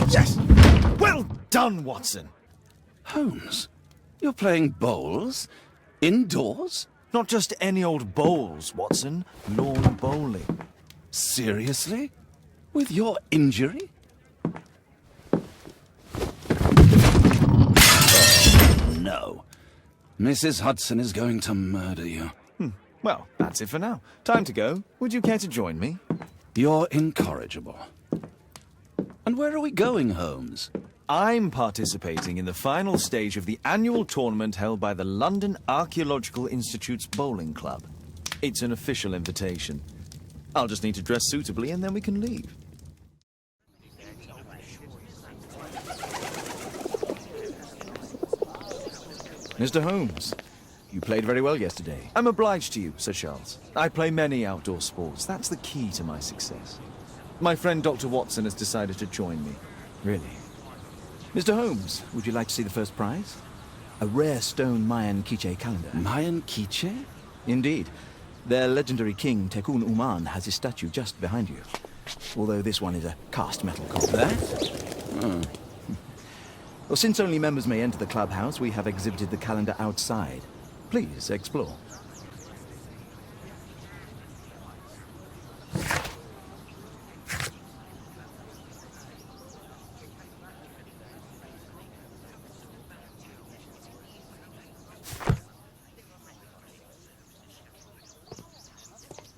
Yes! Well done, Watson. Holmes, you're playing bowls? Indoors? Not just any old bowls, Watson. Lawn bowling. Seriously? With your injury? Oh, no. Mrs. Hudson is going to murder you. Well, that's it for now. Time to go. Would you care to join me? You're incorrigible. And where are we going, Holmes? I'm participating in the final stage of the annual tournament held by the London Archaeological Institute's bowling club. It's an official invitation. I'll just need to dress suitably and then we can leave. Mr. Holmes, you played very well yesterday. I'm obliged to you, Sir Charles. I play many outdoor sports. That's the key to my success. My friend Dr. Watson has decided to join me. Really? Mr. Holmes, would you like to see the first prize? A rare stone Mayan quiche calendar. Mayan quiche? Indeed. Their legendary king, Tekun Uman, has his statue just behind you. Although this one is a cast metal copy. That? Well, since only members may enter the clubhouse, we have exhibited the calendar outside. Please, explore.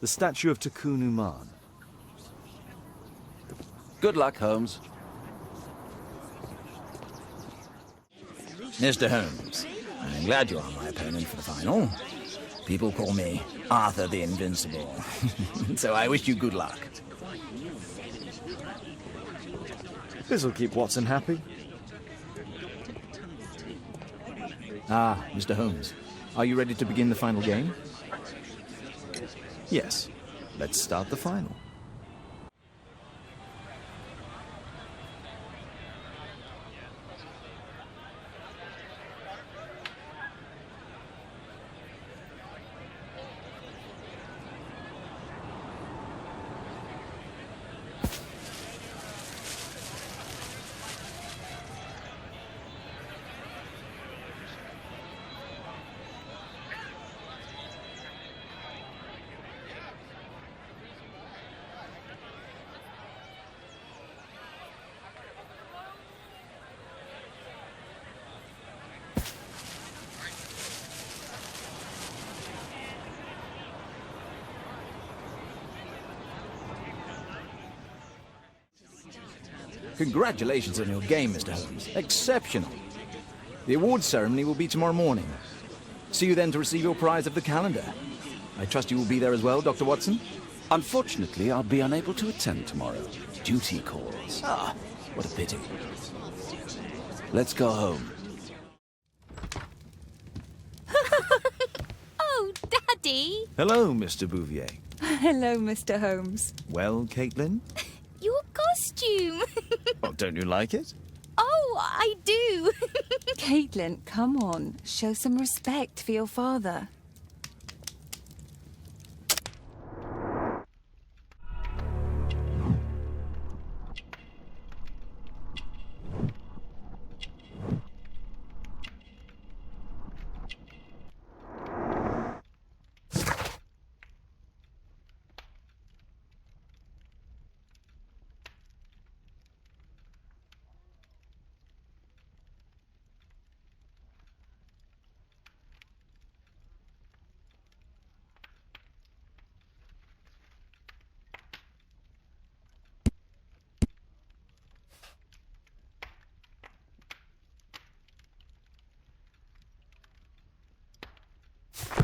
The statue of Tekun Uman. Good luck, Holmes. Mr. Holmes, I'm glad you are my opponent for the final. People call me Arthur the Invincible. So I wish you good luck. This'll keep Watson happy. Ah, Mr. Holmes, are you ready to begin the final game? Yes. Let's start the final. Congratulations on your game, Mr. Holmes. Exceptional. The awards ceremony will be tomorrow morning. See you then to receive your prize of the calendar. I trust you will be there as well, Dr. Watson? Unfortunately, I'll be unable to attend tomorrow. Duty calls. Ah, what a pity. Let's go home. Oh, Daddy! Hello, Mr. Bouvier. Hello, Mr. Holmes. Well, Caitlin? Your costume! Oh, don't you like it? Oh, I do! Caitlin, come on. Show some respect for your father.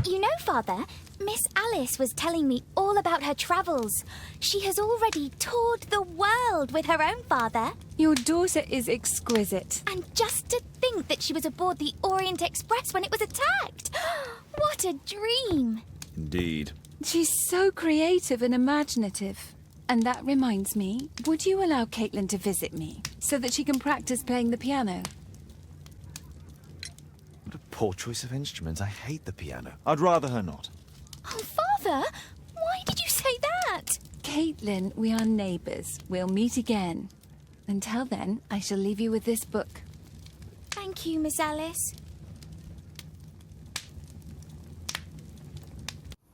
You know, Father, Miss Alice was telling me all about her travels. She has already toured the world with her own father. Your daughter is exquisite. And just to think that she was aboard the Orient Express when it was attacked. What a dream. Indeed. She's so creative and imaginative. And that reminds me, would you allow Caitlin to visit me so that she can practice playing the piano? poor choice of instruments. I hate the piano. I'd rather her not. Oh, Father, why did you say that? Caitlin, we are neighbours. We'll meet again. Until then, I shall leave you with this book. Thank you, Miss Alice.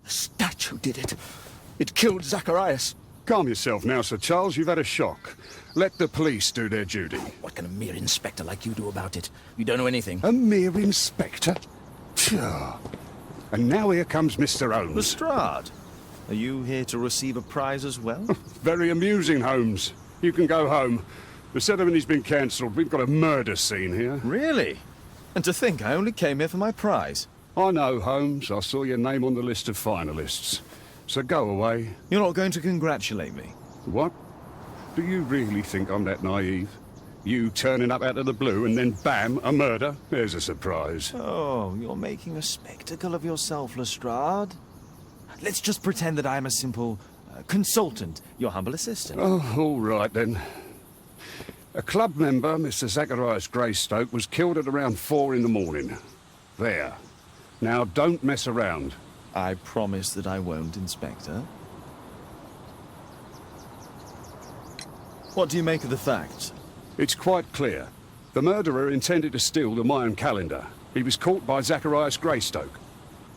The statue did it. It killed Zacharias. Calm yourself now, Sir Charles. You've had a shock. Let the police do their duty. What can a mere inspector like you do about it? You don't know anything. A mere inspector? Phew. And now here comes Mr. Holmes. Lestrade, are you here to receive a prize as well? Very amusing, Holmes. You can go home. The ceremony's been cancelled. We've got a murder scene here. Really? And to think I only came here for my prize. I know, Holmes. I saw your name on the list of finalists. So go away. You're not going to congratulate me? What? Do you really think I'm that naive? You turning up out of the blue and then bam, a murder? There's a surprise. Oh, you're making a spectacle of yourself, Lestrade. Let's just pretend that I'm a simple consultant, your humble assistant. Oh, all right then. A club member, Mr. Zacharias Greystoke, was killed at around 4 in the morning. There. Now don't mess around. I promise that I won't, Inspector. What do you make of the facts? It's quite clear. The murderer intended to steal the Mayan calendar. He was caught by Zacharias Greystoke.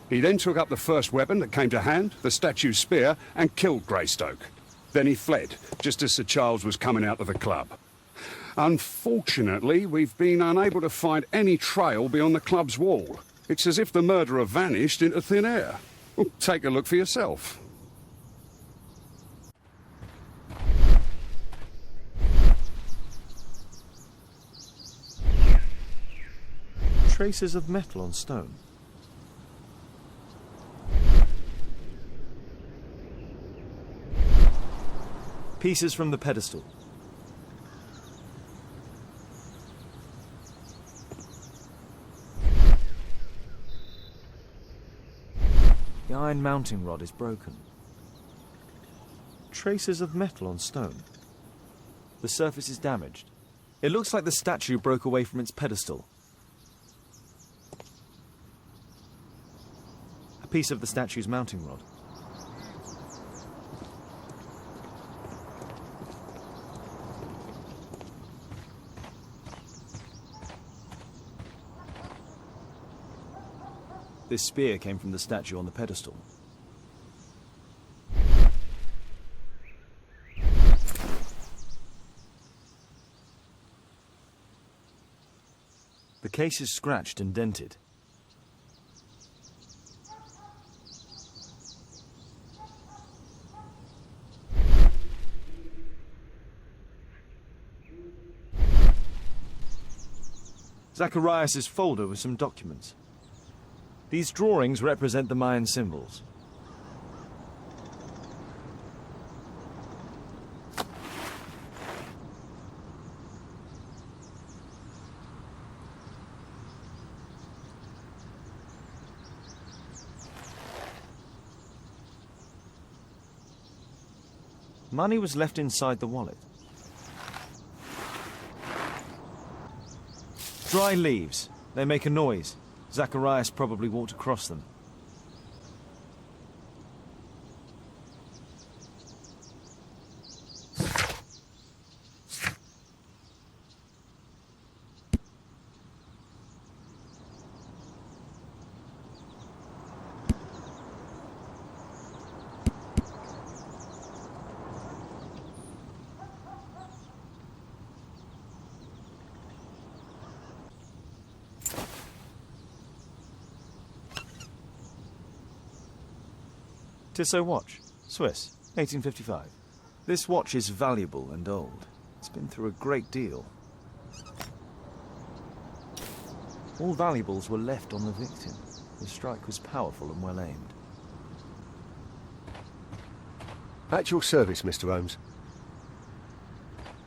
He then took up the first weapon that came to hand, the statue's spear, and killed Greystoke. Then he fled, just as Sir Charles was coming out of the club. Unfortunately, we've been unable to find any trail beyond the club's wall. It's as if the murderer vanished into thin air. Well, take a look for yourself. Traces of metal on stone. Pieces from the pedestal. The iron mounting rod is broken. Traces of metal on stone. The surface is damaged. It looks like the statue broke away from its pedestal. A piece of the statue's mounting rod. This spear came from the statue on the pedestal. The case is scratched and dented. Zacharias' folder with some documents. These drawings represent the Mayan symbols. Money was left inside the wallet. Dry leaves. They make a noise. Zacharias probably walked across them. Tissot watch, Swiss, 1855. This watch is valuable and old. It's been through a great deal. All valuables were left on the victim. The strike was powerful and well aimed. At your service, Mr. Holmes.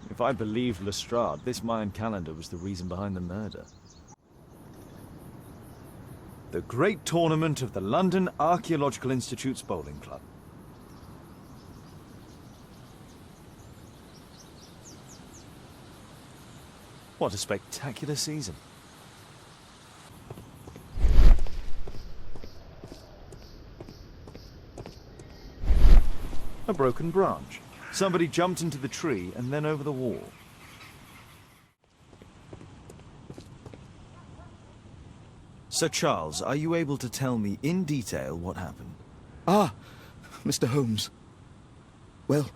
If I believed Lestrade, this Mayan calendar was the reason behind the murder. The great tournament of the London Archaeological Institute's bowling club. What a spectacular season. broken branch. Somebody jumped into the tree and then over the wall. Sir Charles, are you able to tell me in detail what happened? Ah, Mr. Holmes. Well,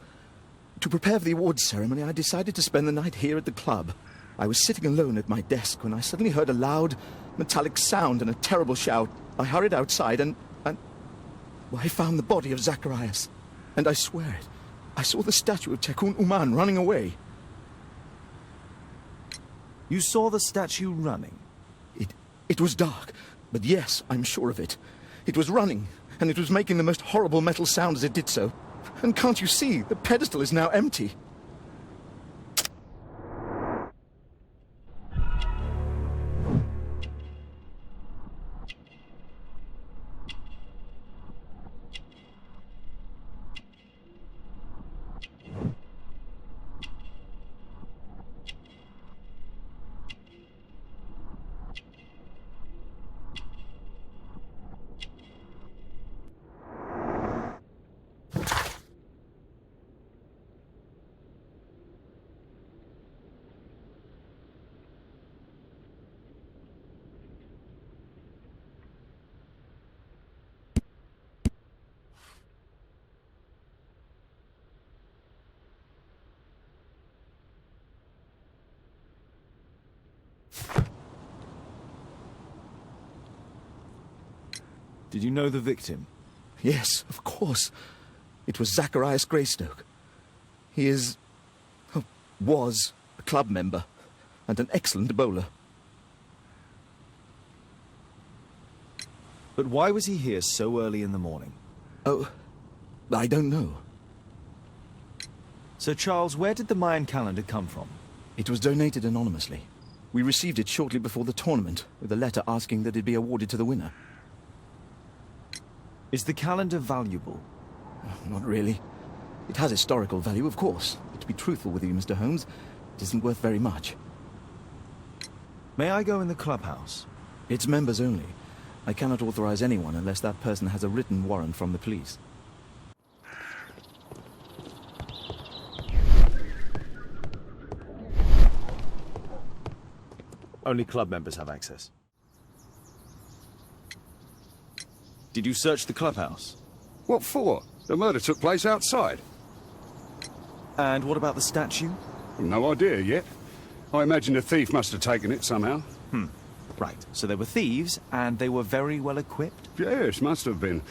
to prepare for the awards ceremony, I decided to spend the night here at the club. I was sitting alone at my desk when I suddenly heard a loud, metallic sound and a terrible shout. I hurried outside and I found the body of Zacharias. And I swear it, I saw the statue of Tekun Uman running away. You saw the statue running? It was dark, but yes, I'm sure of it. It was running, and it was making the most horrible metal sound as it did so. And can't you see, the pedestal is now empty. Did you know the victim? Yes, of course. It was Zacharias Greystoke. He was a club member and an excellent bowler. But why was he here so early in the morning? Oh, I don't know. Sir Charles, where did the Mayan calendar come from? It was donated anonymously. We received it shortly before the tournament, with a letter asking that it be awarded to the winner. Is the calendar valuable? Not really. It has historical value, of course. But to be truthful with you, Mr. Holmes, it isn't worth very much. May I go in the clubhouse? It's members only. I cannot authorize anyone unless that person has a written warrant from the police. Only club members have access. Did you search the clubhouse? What for? The murder took place outside. And what about the statue? No idea yet. I imagine the thief must have taken it somehow. Right, so there were thieves, and they were very well equipped? Yes, must have been.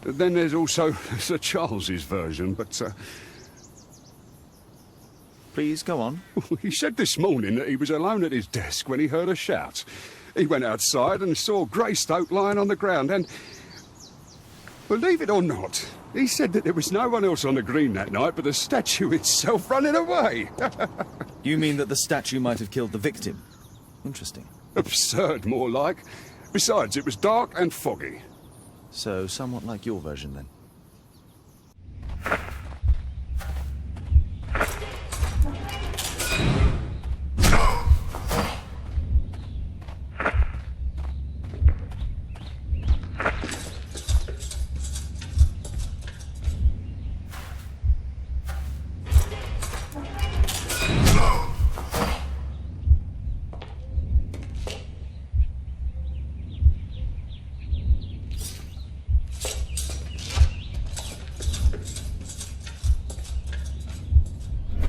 Then there's also Sir Charles's version, but Please, go on. he said this morning that he was alone at his desk when he heard a shout. He went outside and saw Greystoke lying on the ground and... Believe it or not, he said that there was no one else on the green that night but the statue itself running away. You mean that the statue might have killed the victim? Interesting. Absurd, more like. Besides, it was dark and foggy. So, somewhat like your version, then.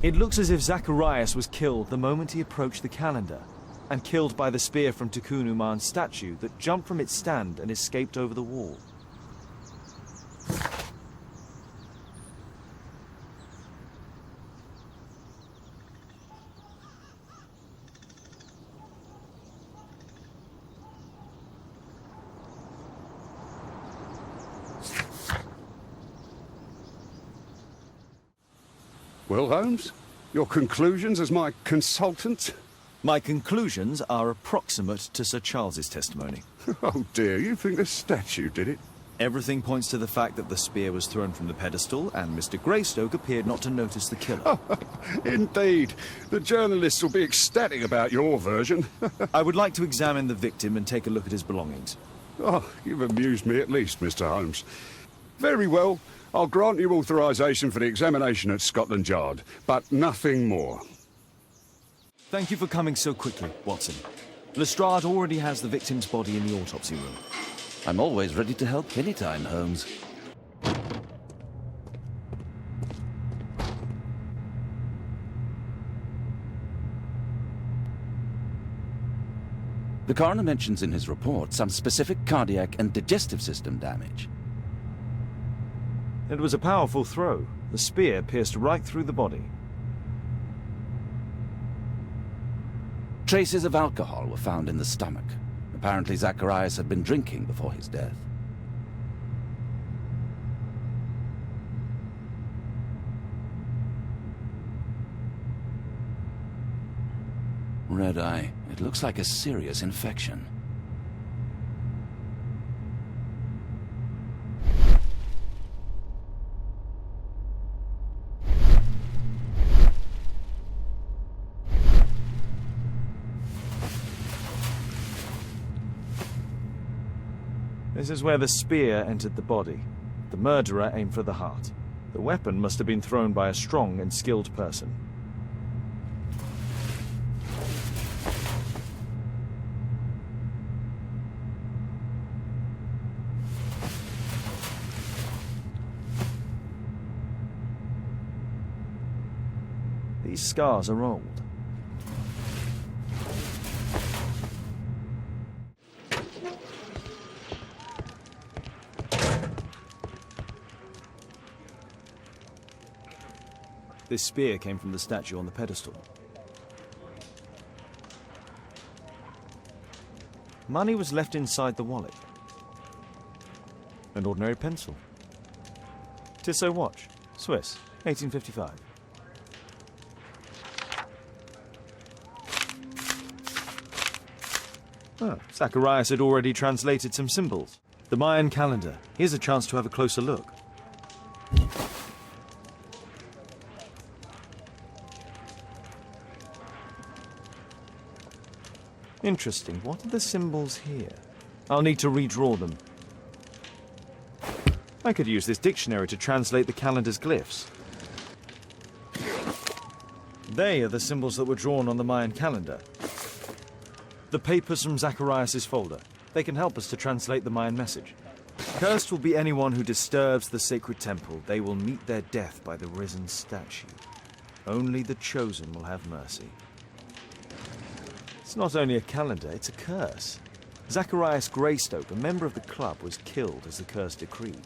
It looks as if Zacharias was killed the moment he approached the calendar, and killed by the spear from Tekun Uman's statue that jumped from its stand and escaped over the wall. Well, Holmes, your conclusions as my consultant? My conclusions are approximate to Sir Charles's testimony. Oh dear, you think the statue did it? Everything points to the fact that the spear was thrown from the pedestal, and Mr. Greystoke appeared not to notice the killer. Indeed. The journalists will be ecstatic about your version. I would like to examine the victim and take a look at his belongings. Oh, you've amused me at least, Mr. Holmes. Very well. I'll grant you authorisation for the examination at Scotland Yard, but nothing more. Thank you for coming so quickly, Watson. Lestrade already has the victim's body in the autopsy room. I'm always ready to help anytime, Holmes. The coroner mentions in his report some specific cardiac and digestive system damage. It was a powerful throw. The spear pierced right through the body. Traces of alcohol were found in the stomach. Apparently Zacharias had been drinking before his death. Red eye. It looks like a serious infection. This is where the spear entered the body. The murderer aimed for the heart. The weapon must have been thrown by a strong and skilled person. These scars are old. This spear came from the statue on the pedestal. Money was left inside the wallet. An ordinary pencil. Tissot watch, Swiss, 1855. Oh, Zacharias had already translated some symbols. The Mayan calendar. Here's a chance to have a closer look. Interesting. What are the symbols here? I'll need to redraw them. I could use this dictionary to translate the calendar's glyphs. They are the symbols that were drawn on the Mayan calendar. The papers from Zacharias' folder. They can help us to translate the Mayan message. Cursed will be anyone who disturbs the sacred temple. They will meet their death by the risen statue. Only the chosen will have mercy. It's not only a calendar, it's a curse. Zacharias Greystoke, a member of the club, was killed as the curse decreed.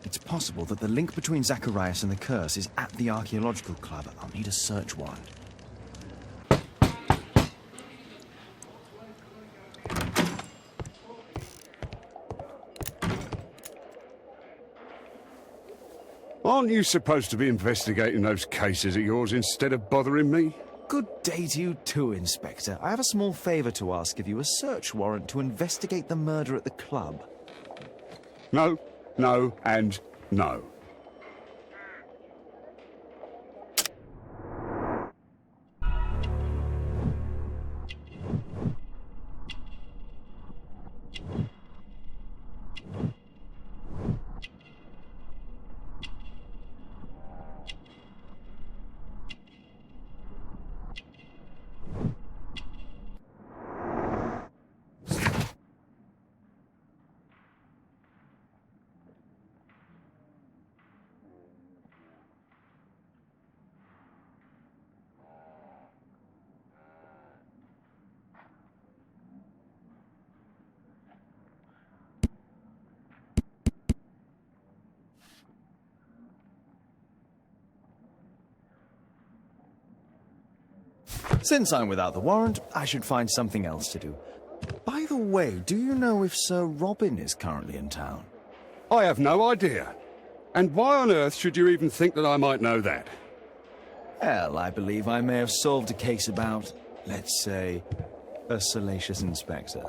It's possible that the link between Zacharias and the curse is at the archaeological club. I'll need a search warrant. Aren't you supposed to be investigating those cases of yours instead of bothering me? Good day to you too, Inspector. I have a small favour to ask of you, a search warrant to investigate the murder at the club. No, no, and no. Since I'm without the warrant, I should find something else to do. By the way, do you know if Sir Robin is currently in town? I have no idea. And why on earth should you even think that I might know that? Well, I believe I may have solved a case about, let's say, a salacious inspector.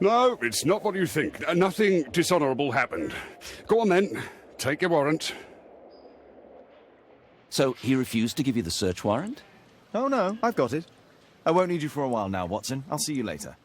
No, it's not what you think. Nothing dishonourable happened. Go on then. Take your warrant. So he refused to give you the search warrant? Oh no, I've got it. I won't need you for a while now, Watson. I'll see you later.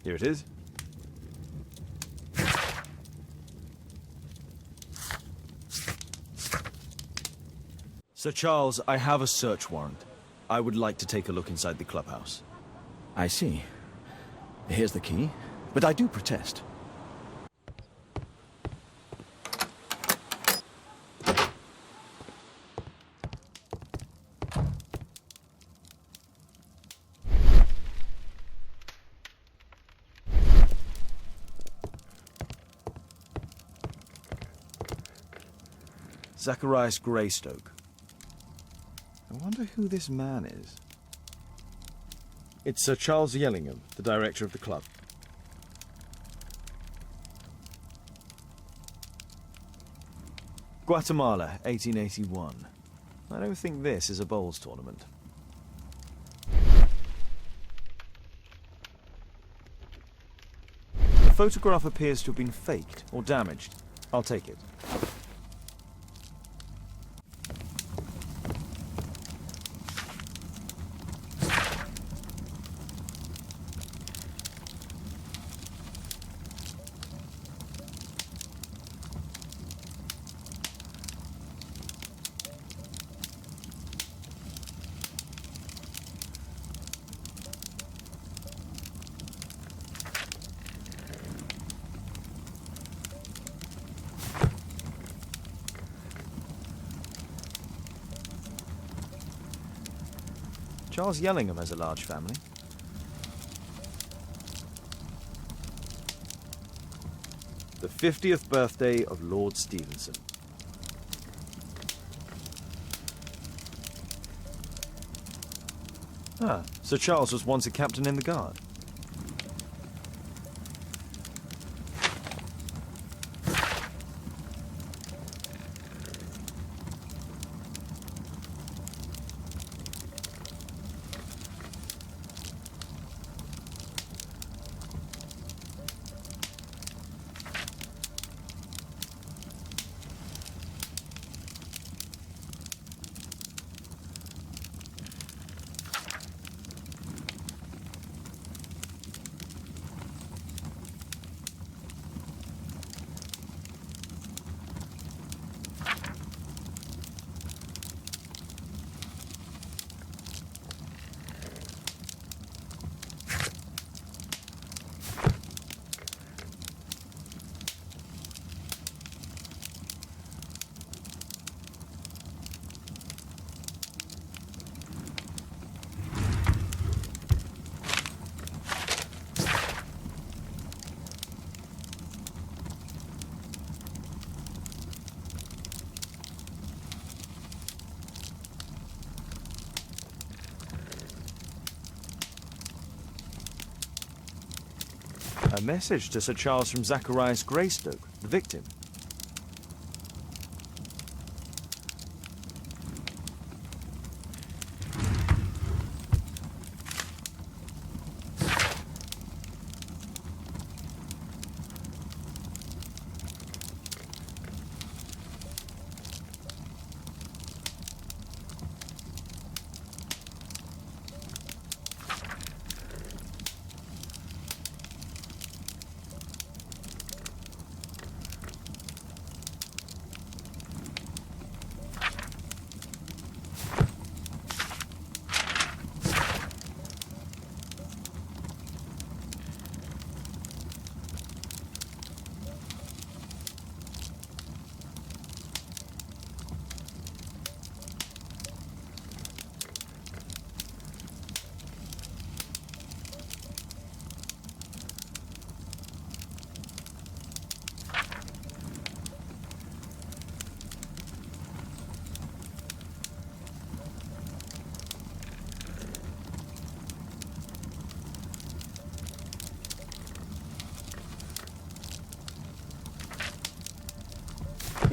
Here it is. Sir Charles, I have a search warrant. I would like to take a look inside the clubhouse. I see. Here's the key, but I do protest. Zacharias Greystoke. I wonder who this man is. It's Sir Charles Yellingham, the director of the club. Guatemala, 1881. I don't think this is a bowls tournament. The photograph appears to have been faked or damaged. I'll take it. Charles Yellingham has a large family. The 50th birthday of Lord Stevenson. Ah, Sir Charles was once a captain in the guard. A message to Sir Charles from Zacharias Greystoke, the victim.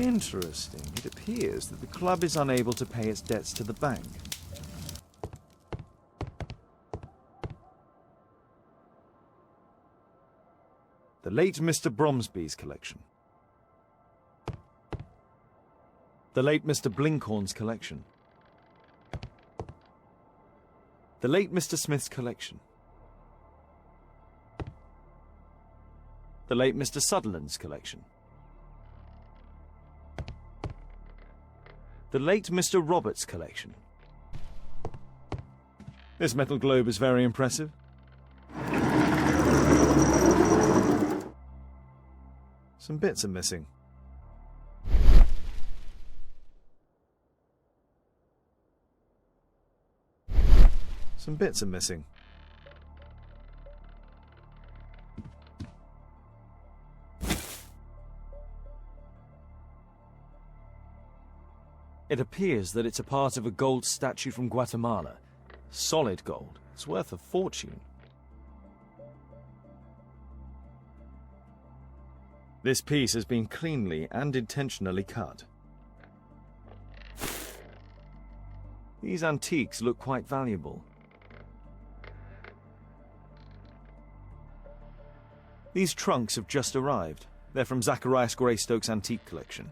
Interesting. It appears that the club is unable to pay its debts to the bank. The late Mr. Bromsby's collection. The late Mr. Blinkhorn's collection. The late Mr. Smith's collection. The late Mr. Sutherland's collection. The late Mr. Roberts' collection. This metal globe is very impressive. Some bits are missing. Some bits are missing. It appears that it's a part of a gold statue from Guatemala. Solid gold. It's worth a fortune. This piece has been cleanly and intentionally cut. These antiques look quite valuable. These trunks have just arrived. They're from Zacharias Greystoke's antique collection.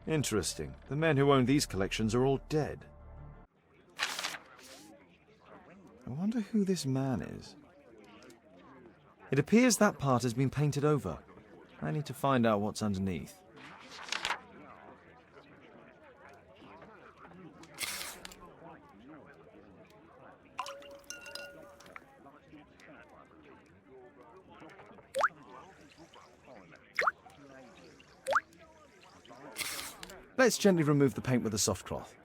Interesting. The men who own these collections are all dead. I wonder who this man is. It appears that part has been painted over. I need to find out what's underneath. Let's gently remove the paint with a soft cloth.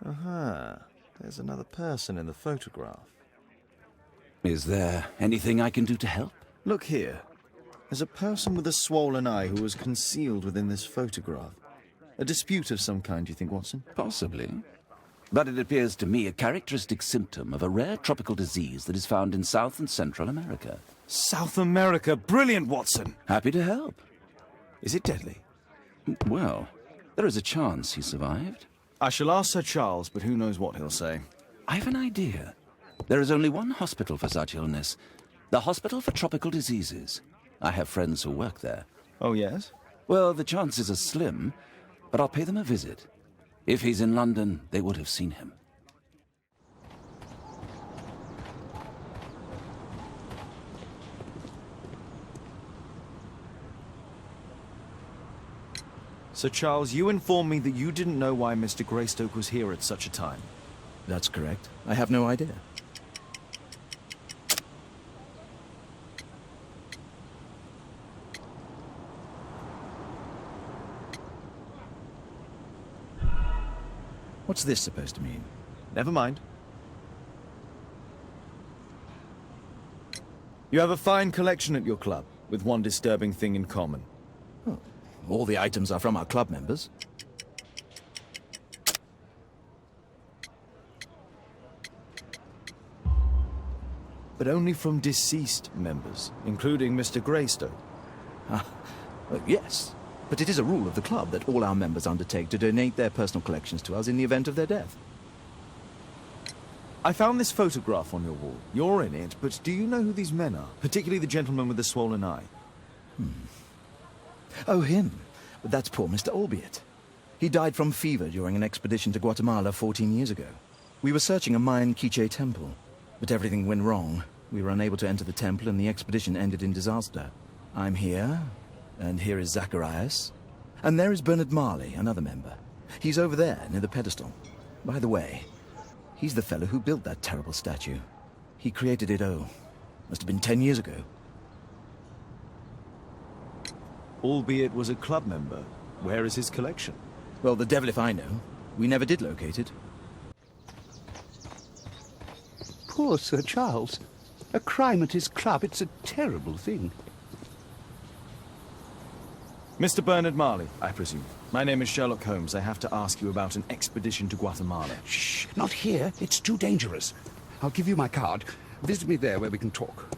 Aha, there's another person in the photograph. Is there anything I can do to help? Look here. There's a person with a swollen eye who was concealed within this photograph. A dispute of some kind, do you think, Watson? Possibly. But it appears to me a characteristic symptom of a rare tropical disease that is found in South and Central America. South America! Brilliant, Watson! Happy to help. Is it deadly? Well, there is a chance he survived. I shall ask Sir Charles, but who knows what he'll say. I have an idea. There is only one hospital for such illness. The Hospital for Tropical Diseases. I have friends who work there. Oh, yes? Well, the chances are slim, but I'll pay them a visit. If he's in London, they would have seen him. Sir Charles, you informed me that you didn't know why Mr. Greystoke was here at such a time. That's correct. I have no idea. What's this supposed to mean? Never mind. You have a fine collection at your club, with one disturbing thing in common. Oh, all the items are from our club members. But only from deceased members, including Mr. Greystoke. Yes, but it is a rule of the club that all our members undertake to donate their personal collections to us in the event of their death. I found this photograph on your wall. You're in it, but do you know who these men are? Particularly the gentleman with the swollen eye. Oh, him. But that's poor Mr. Albiot. He died from fever during an expedition to Guatemala 14 years ago. We were searching a Mayan Quiche temple, but everything went wrong. We were unable to enter the temple and the expedition ended in disaster. I'm here, and here is Zacharias, and there is Bernard Marley, another member. He's over there, near the pedestal. By the way, he's the fellow who built that terrible statue. He created it, must have been 10 years ago. Albeit was a club member. Where is his collection? Well, the devil if I know. We never did locate it. Poor Sir Charles. A crime at his club, it's a terrible thing. Mr. Bernard Marley, I presume. My name is Sherlock Holmes. I have to ask you about an expedition to Guatemala. Shh, not here. It's too dangerous. I'll give you my card. Visit me there where we can talk.